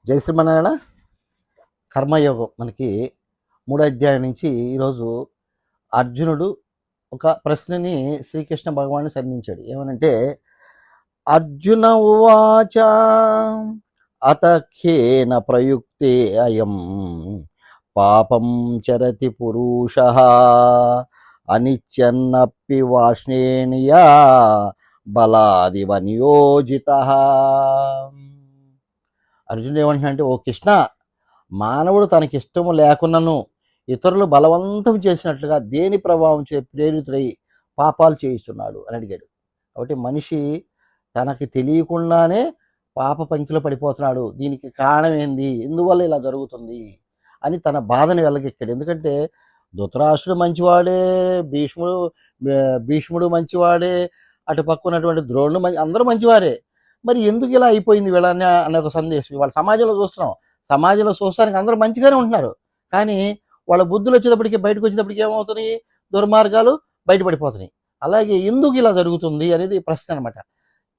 జై శ్రీమన్నారాయణ. కర్మయోగం మనకి 3వ అధ్యాయం నుంచి ఈరోజు అర్జునుడు ఒక ప్రశ్నని శ్రీకృష్ణ భగవాన్ని సంధించాడు. ఏమనంటే, అర్జున ఉవాచ అతఖేన ప్రయుక్తే అయం పాపం చరతి పురుష అనిత్యన్నప్పి వాష్ణేనియా బలాదివ నియోజిత. అర్జునుడు ఏమంటున్నాడంటే, ఓ కృష్ణ, మానవుడు తనకిష్టము లేకున్నను ఇతరులు బలవంతం చేసినట్లుగా దేని ప్రభావం చే ప్రేరితుడై పాపాలు చేయిస్తున్నాడు అని అడిగాడు. కాబట్టి మనిషి తనకి తెలియకుండానే పాప పంక్తిలో పడిపోతున్నాడు. దీనికి కారణం ఏంది, ఎందువల్ల ఇలా జరుగుతుంది అని తన బాధని వెళ్ళగెక్కాడు. ఎందుకంటే ధృతరాష్ట్రుడు మంచివాడే, భీష్ముడు మంచివాడే, అటు పక్క ఉన్నటువంటి ద్రోణుడు అందరూ మంచివారే. మరి ఎందుకు ఇలా అయిపోయింది వీళ్ళని అనే ఒక సందేశం వాళ్ళ సమాజంలో చూస్తున్నాం. సమాజంలో చూస్తానికి అందరూ మంచిగానే ఉంటున్నారు, కానీ వాళ్ళ బుద్ధులు వచ్చేటప్పటికి, బయటకు వచ్చేటప్పటికి ఏమవుతున్నాయి, దుర్మార్గాలు బయటపడిపోతున్నాయి. అలాగే ఎందుకు ఇలా జరుగుతుంది అనేది ప్రశ్న అనమాట.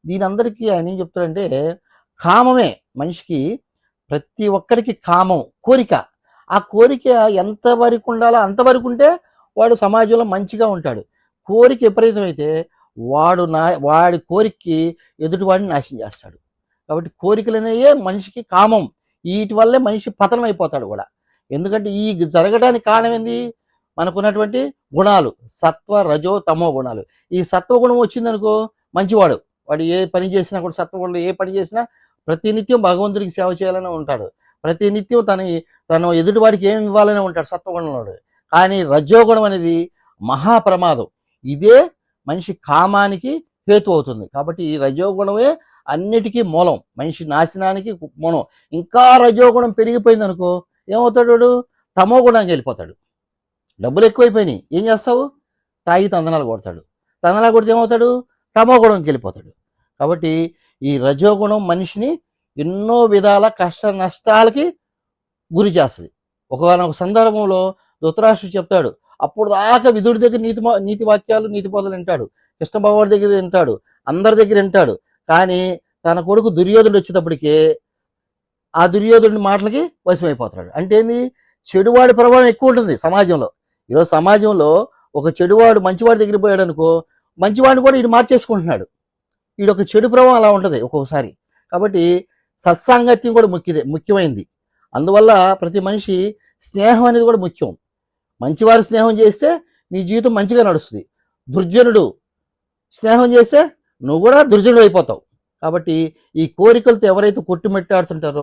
దీని అందరికీ ఆయన ఏం చెప్తాడంటే, కామమే మనిషికి, ప్రతి ఒక్కరికి కామం, కోరిక. ఆ కోరిక ఎంతవరకు ఉండాలో అంతవరకు ఉంటే వాడు సమాజంలో మంచిగా ఉంటాడు. కోరిక విపరీతమైతే వాడి కోరికకి ఎదుటివాడిని నాశనం చేస్తాడు. కాబట్టి కోరికలు అనేవే మనిషికి కామం. వీటి వల్లే మనిషి పతనం అయిపోతాడు కూడా. ఎందుకంటే ఈ జరగడానికి కారణం ఏంది, మనకున్నటువంటి గుణాలు, సత్వ రజో తమో గుణాలు. ఈ సత్వగుణం వచ్చిందనుకో మంచివాడు, వాడు ఏ పని చేసినా కూడా, సత్వగుణం ఏ పని చేసినా ప్రతినిత్యం భగవంతుడికి సేవ చేయాలని ఉంటాడు. ప్రతినిత్యం తను ఎదుటివాడికి ఏమి ఇవ్వాలని ఉంటాడు సత్వగుణంలో. కానీ రజోగుణం అనేది మహాప్రమాదం. ఇదే మనిషి కామానికి హేతు అవుతుంది. కాబట్టి ఈ రజోగుణమే అన్నిటికీ మూలం, మనిషి నాశనానికి మూలం. ఇంకా రజోగుణం పెరిగిపోయింది అనుకో ఏమవుతాడు, తమో గుణానికి వెళ్ళిపోతాడు. డబ్బులు ఎక్కువైపోయినాయి, ఏం చేస్తావు, తాగి తందనాలు కొడతాడు. తందనాలు కొడితే ఏమవుతాడు, తమో గుణంకి వెళ్ళిపోతాడు. కాబట్టి ఈ రజోగుణం మనిషిని ఎన్నో విధాల కష్ట నష్టాలకి గురి చేస్తుంది. ఒకనొక సందర్భంలో ధృతరాష్ట్రుడు చెప్తాడు, అప్పుడు దాకా విదుడి దగ్గర నీతి వాక్యాలు, నీతి బోధలు వింటాడు, కృష్ణ భగవాన్ దగ్గర వింటాడు, అందరి దగ్గర వింటాడు. కానీ తన కొడుకు దుర్యోధనుడు వచ్చేటప్పటికే ఆ దుర్యోధనుడి మాటలకి వశమైపోతున్నాడు. అంటే ఏంది, చెడువాడి ప్రభావం ఎక్కువ ఉంటుంది సమాజంలో. ఈరోజు సమాజంలో ఒక చెడువాడు మంచివాడి దగ్గర పోయాడు అనుకో, మంచివాడిని కూడా వీడు మార్చేసుకుంటున్నాడు. వీడొక చెడు ప్రభావం అలా ఉంటుంది ఒక్కొక్కసారి. కాబట్టి సత్సాంగత్యం కూడా ముఖ్యమైనది. అందువల్ల ప్రతి మనిషి స్నేహం అనేది కూడా ముఖ్యం. మంచివారి స్నేహం చేస్తే నీ జీవితం మంచిగా నడుస్తుంది. దుర్జనుడు స్నేహం చేస్తే నువ్వు కూడా దుర్జనుడు అయిపోతావు. కాబట్టి ఈ కోరికలతో ఎవరైతే కొట్టుమిట్టాడుతుంటారో